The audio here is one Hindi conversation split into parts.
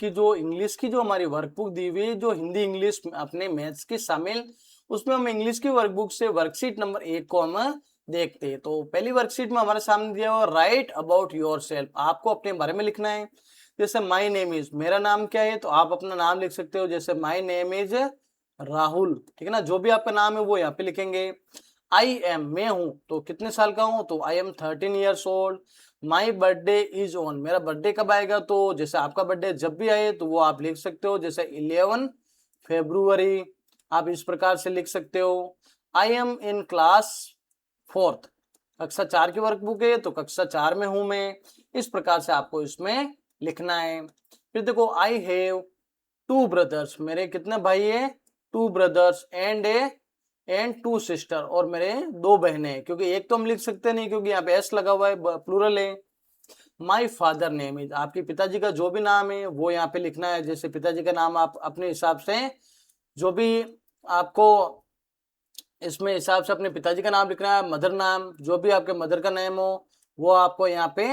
की जो इंग्लिश की जो हमारी वर्कबुक दी हुई है, जो हिंदी इंग्लिश अपने मैथ्स की शामिल, उसमें हम इंग्लिश की वर्कबुक से वर्कशीट नंबर 1 को हम देखते हैं। तो पहली वर्कशीट में हमारे सामने दिया हुआ राइट अबाउट योरसेल्फ, आपको अपने बारे में लिखना है। जैसे माय नेम इज, मेरा नाम क्या है, तो आप अपना नाम लिख सकते हो, जैसे माय नेम इज राहुल, ठीक है ना। जो भी आपका नाम है वो यहाँ पे लिखेंगे। आई एम, मैं हूं, तो कितने साल का हूं, तो I am 13 years old. My birthday is on, मेरा बर्थडे कब आएगा, तो जैसे आपका बर्थडे जब भी आए तो वो आप लिख सकते हो, जैसे 11 फरवरी, आप इस प्रकार से लिख सकते हो। I am in class 4th, कक्षा 4 की वर्कबुक है तो कक्षा 4 में हूं मैं, इस प्रकार से आपको इसमें लिखना है। फिर देखो आई हैव 2 ब्रदर्स, मेरे कितने भाई है, 2 ब्रदर्स एंड 2 सिस्टर, और मेरे 2 बहनें, क्योंकि एक तो हम लिख सकते नहीं क्योंकि यहाँ पे एस लगा हुआ है, प्लूरल है। माई फादर नेम इज, आपके पिताजी का जो भी नाम है वो यहाँ पे लिखना है। जैसे पिताजी का नाम आप अपने हिसाब से, जो भी आपको इसमें हिसाब से अपने पिताजी का नाम लिखना है, मदर नाम, जो भी आपके मदर का नेम हो वो आपको यहाँ पे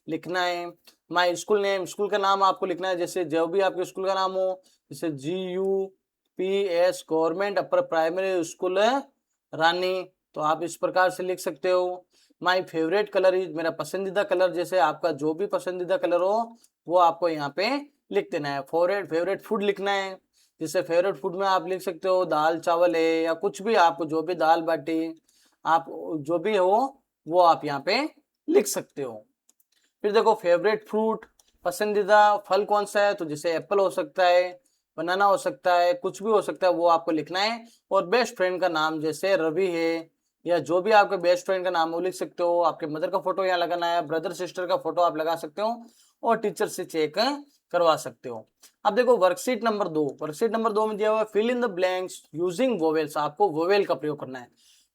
लिखना है। माई स्कूल नेम, स्कूल का नाम आपको लिखना है, जैसे जो भी आपके स्कूल का नाम हो, जैसे GUPS government upper primary school Rani, तो आप इस प्रकार से लिख सकते हो। माई फेवरेट कलर इज, मेरा पसंदीदा कलर, जैसे आपका जो भी पसंदीदा कलर हो वो आपको यहाँ पे लिख देना है। फेवरेट फूड लिखना है, जैसे फेवरेट फूड में आप लिख सकते हो दाल चावल है, या कुछ भी आपको जो भी दाल बाटी आप जो भी हो वो आप यहाँ पे लिख सकते हो। फिर देखो फेवरेट फ्रूट, पसंदीदा फल कौन सा है, तो जैसे एप्पल हो सकता है, बनाना हो सकता है, कुछ भी हो सकता है वो आपको लिखना है। और बेस्ट फ्रेंड का नाम जैसे रवि है, या जो भी आपके बेस्ट फ्रेंड का नाम वो लिख सकते हो। आपके मदर का फोटो यहाँ लगाना है, ब्रदर सिस्टर का फोटो आप लगा सकते हो, और टीचर से चेक करवा सकते हो। अब देखो वर्कशीट नंबर 2, वर्कशीट नंबर 2 में दिया हुआ है fill in the blanks using vowels, आपको वोवेल का प्रयोग करना है।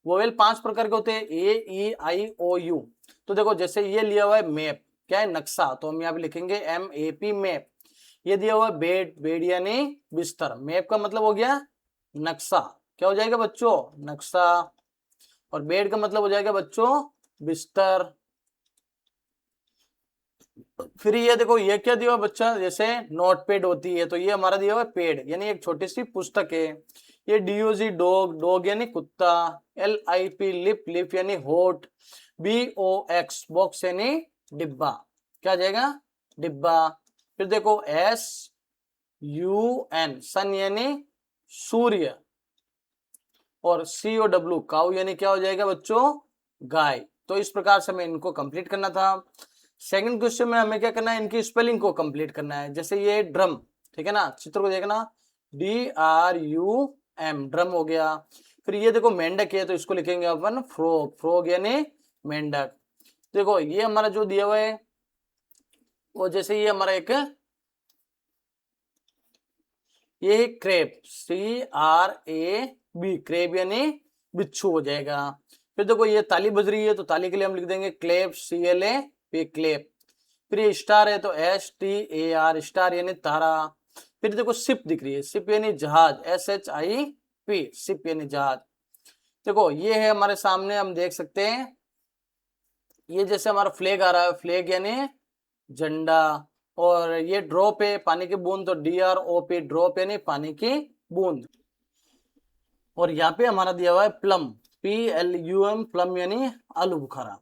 वोवेल 5 प्रकार के होते हैं, A E I O U। तो देखो जैसे ये लिया हुआ है मैप, क्या है, नक्शा, तो हम यहाँ पे लिखेंगे MAP मैप। ये दिया हुआ है बेड, बेड यानी बिस्तर, मैप का मतलब हो गया नक्शा, क्या हो जाएगा बच्चों, नक्शा। और बेड का मतलब हो जाएगा बच्चों बिस्तर। फिर ये देखो ये क्या दिया हुआ बच्चा, जैसे नोट पैड होती है, तो ये हमारा दिया हुआ है पेड यानी एक छोटी सी पुस्तक है। ये DOG डॉग, डॉग यानी कुत्ता। LIP लिप, लिप यानी होठ। BOX बॉक्स यानी डिब्बा, क्या आ जाएगा, डिब्बा। फिर देखो SUN सन यानी सूर्य। और COW काऊ यानी क्या हो जाएगा बच्चों, गाय। तो इस प्रकार से हमें इनको कंप्लीट करना था। सेकंड क्वेश्चन में हमें क्या करना है, इनकी स्पेलिंग को कंप्लीट करना है। जैसे ये ड्रम, ठीक है ना, चित्र को देखना, DRUM ड्रम हो गया। फिर ये देखो मेंढक है, तो इसको लिखेंगे अपन फ्रॉग, फ्रॉग यानी मेंढक। देखो ये हमारा जो दिया हुआ है वो, जैसे ये हमारा एक ये क्रेब, CRAB क्रेब यानी बिच्छू हो जाएगा। फिर देखो ये ताली बज रही है, तो ताली के लिए हम लिख देंगे क्लेप, CLAP क्लेप। फिर ये स्टार है, तो STAR स्टार यानी तारा। फिर देखो शिप दिख रही है, शिप यानी जहाज, SHIP शिप यानी जहाज। देखो ये है हमारे सामने, हम देख सकते हैं ये जैसे हमारा फ्लैग आ रहा है, फ्लैग यानी झंडा। और ये ड्रॉप है पानी की बूंद, तो DROP ड्रॉप यानी पानी की बूंद। और यहाँ पे हमारा दिया हुआ है प्लम, PLUM प्लम यानी आलू बुखारा।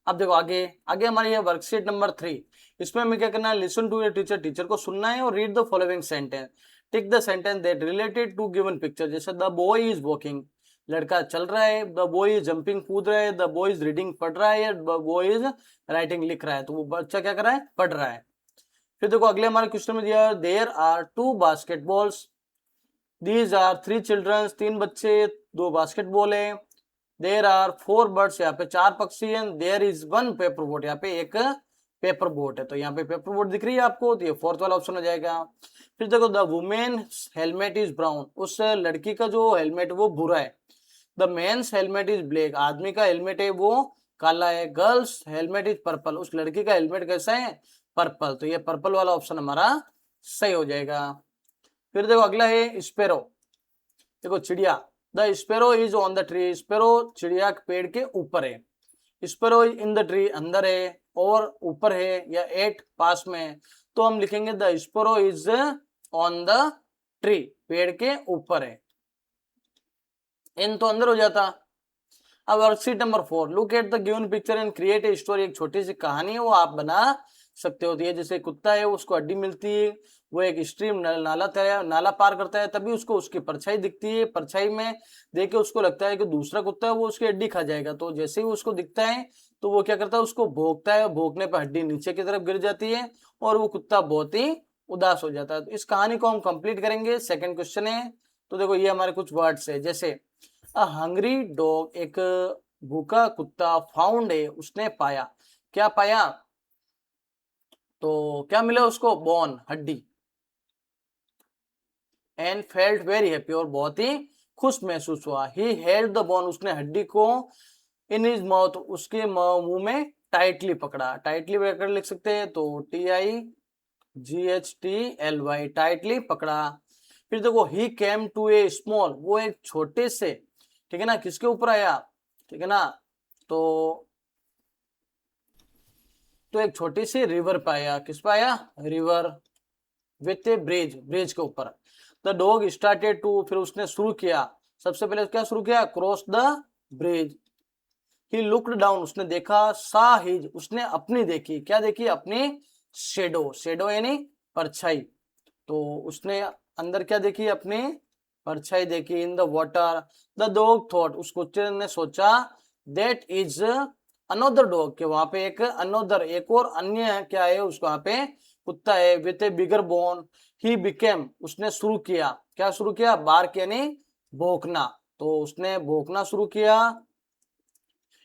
अब देखो आगे आगे हमारी है वर्कशीट नंबर 3। इसमें हमें क्या करना है, listen to your teacher, teacher को सुनना है, और read the following sentence, tick the sentence that related to given picture. जैसे द बॉय इज वॉकिंग, लड़का चल रहा है, द बॉय इज जंपिंग कूद रहा है, द बॉय इज रीडिंग पढ़ रहा है, द बॉय इज राइटिंग लिख रहा है, तो वो बच्चा क्या कर रहा है, पढ़ रहा है। फिर देखो अगले हमारे क्वेश्चन में दिया there are 2 basketballs, these are 3 childrens, 3 बच्चे, 2 बास्केटबॉल है। देयर आर 4 बर्ड्स, यहाँ पे 4 पक्षी हैं। देयर इज 1 पेपर बोट, यहाँ पे एक पेपर बोट है, तो यहाँ पे पेपर बोट दिख रही है आपको, तो ये 4th वाला ऑप्शन हो जाएगा। फिर देखो the women helmet is brown, उस लड़की का जो हेलमेट वो भूरा है। The men's helmet is black, आदमी का हेलमेट है वो काला है। गर्ल्स हेलमेट इज पर्पल, उस लड़की का हेलमेट कैसा है, पर्पल, तो ये पर्पल वाला ऑप्शन हमारा सही हो जाएगा। फिर देखो अगला है स्पेरो, देखो चिड़िया, the sparrow is on the tree, sparrow चिड़िया पेड़ के ऊपर है। स्पेरो इन द ट्री अंदर है, और ऊपर है, या एट पास में है, तो हम लिखेंगे the sparrow is on the tree, पेड़ के ऊपर है। इन तो अंदर हो जाता। अब worksheet number 4, look at the given picture and create a story. एक छोटी सी कहानी है वो आप बना सकते हो। ये जैसे कुत्ता है उसको हड्डी मिलती है, वो एक स्ट्रीम नाला पार करता है, तभी उसको उसकी परछाई दिखती है। परछाई में देख के उसको लगता है कि दूसरा कुत्ता है वो उसकी हड्डी खा जाएगा। तो जैसे ही उसको दिखता है तो वो क्या करता है, उसको भोंकता है, भोंकने पर हड्डी नीचे की तरफ गिर जाती है और वो कुत्ता बहुत ही उदास हो जाता है। तो इस कहानी को हम कंप्लीट करेंगे। सेकंड क्वेश्चन है, तो देखो ये हमारे कुछ वर्ड्स है, जैसे अ हंग्री डॉग, एक भूखा कुत्ता, फाउंड है, उसने पाया। क्या पाया? तो क्या मिला उसको? बोन, हड्डी। एंड फेल्ट वेरी हैप्पी, और बहुत ही खुश महसूस हुआ। ही हेल्ड द बोन, उसने हड्डी को इन हिज माउथ, उसके मुंह में टाइटली पकड़ा। टाइटली पकड़ लिख सकते हैं, तो TIGHTLY, टाइटली पकड़ा। फिर देखो ही केम टू ए स्मॉल, वो एक छोटे से, ठीक है ना, किसके ऊपर आया, ठीक है ना, तो एक छोटी सी रिवर पे आया। किस पे आया? River with A bridge, bridge के ऊपर। द डॉग स्टार्टेड टू, फिर उसने शुरू किया, सबसे पहले क्या शुरू किया? Cross the bridge. He looked down, उसने देखा। सा हिज, उसने अपनी देखी। क्या देखी? अपनी शेडो, शेडो यानी परछाई। तो उसने अंदर क्या देखी? अपनी परछाई देखी। In the water the dog thought, उस कुत्ते ने सोचा, दैट इज अनदर डॉग, के वहां पे एक अनदर, एक और अन्य क्या है, उसको वहां पे कुत्ता है, with A bigger bone. He became, उसने शुरू किया। क्या शुरू किया? बार्क यानी भौंकना। तो उसने भौंकना शुरू किया।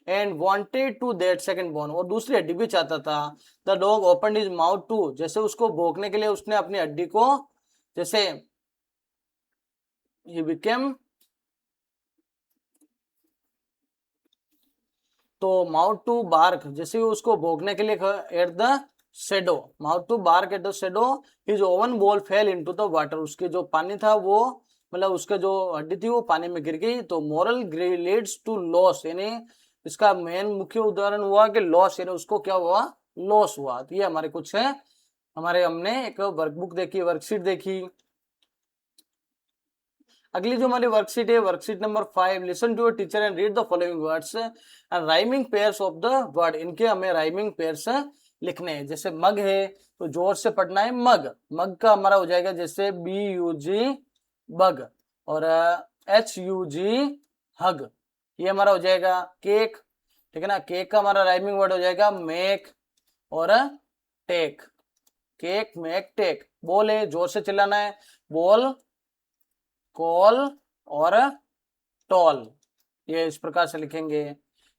And wanted to that second bone, और दूसरी हड्डी भी चाहता था। The dog opened his mouth to, जैसे उसको भौंकने के लिए उसने अपनी हड्डी को, जैसे ही बिकेम, तो माउथ टू बार्क, जैसे उसको भोगने के लिए at the shadow, mouth to bark at the shadow, his own ball fell into the water, उसके जो पानी था वो, मतलब उसके जो हड्डी थी वो पानी में गिर गई। तो मोरल लीड्स टू लॉस, यानी इसका मेन मुख्य उदाहरण हुआ कि लॉस, यानी उसको क्या हुआ? लॉस हुआ। तो ये हमारे कुछ है, हमारे हमने एक वर्कबुक देखी, वर्कशीट देखी। अगली जो हमारी वर्कशीट है, worksheet number 5, listen to your teacher and read the following words and rhyming pairs of the word. इनके हमें राइमिंग पेयर्स लिखने हैं। जैसे मग है तो जोर से पढ़ना है, मग। मग का हमारा हो जाएगा जैसे BUG, बग, और HUG, हग। ये हमारा हो जाएगा केक, ठीक है ना। केक का हमारा राइमिंग वर्ड हो जाएगा मेक और टेक। Cake, make, take. बोल है, जोर से चिल्लाना है, बोल, कॉल और टॉल। ये इस प्रकार से लिखेंगे।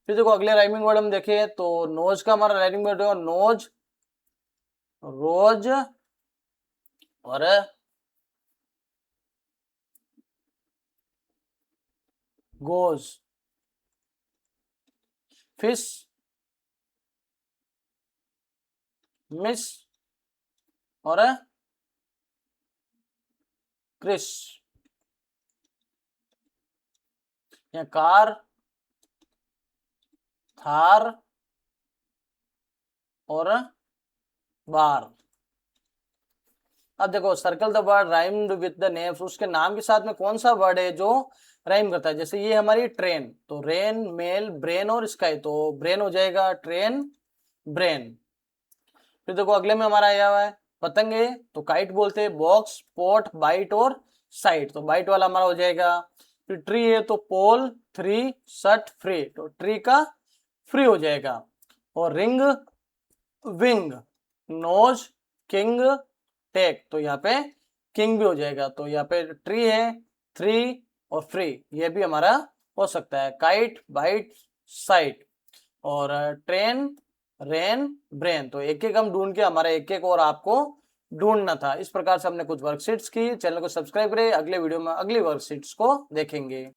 फिर देखो अगले राइमिंग वर्ड हम देखें तो नोज का हमारा राइमिंग वर्ड है नोज, रोज और गोज। फिश, मिस और क्रिस। या कार, थार और बार। अब देखो circle the word rhymed with the names, उसके नाम के साथ में कौन सा वर्ड है जो राइम करता है। जैसे ये हमारी ट्रेन, तो रेन, मेल, ब्रेन और स्काई, तो ब्रेन हो जाएगा ट्रेन, ब्रेन। फिर देखो अगले में हमारा आया हुआ है पतंग है, तो काइट बोलते हैं, बॉक्स, पॉट, बाइट और साइट, तो बाइट वाला हमारा हो जाएगा। फिर ट्री है तो पोल, थ्री, सट, फ्री, तो ट्री का फ्री हो जाएगा। और ring, wing, nose, king, take, तो यहाँ पे किंग भी हो जाएगा। तो यहाँ पे ट्री है, थ्री और फ्री, ये भी हमारा हो सकता है। काइट, बाइट, साइट और ट्रेन, रेन, ब्रेन, तो एक एक हम ढूंढ के, हमारा एक एक और आपको ढूंढना था। इस प्रकार से हमने कुछ वर्कशीट्स की। चैनल को सब्सक्राइब करें, अगले वीडियो में अगली वर्कशीट्स को देखेंगे।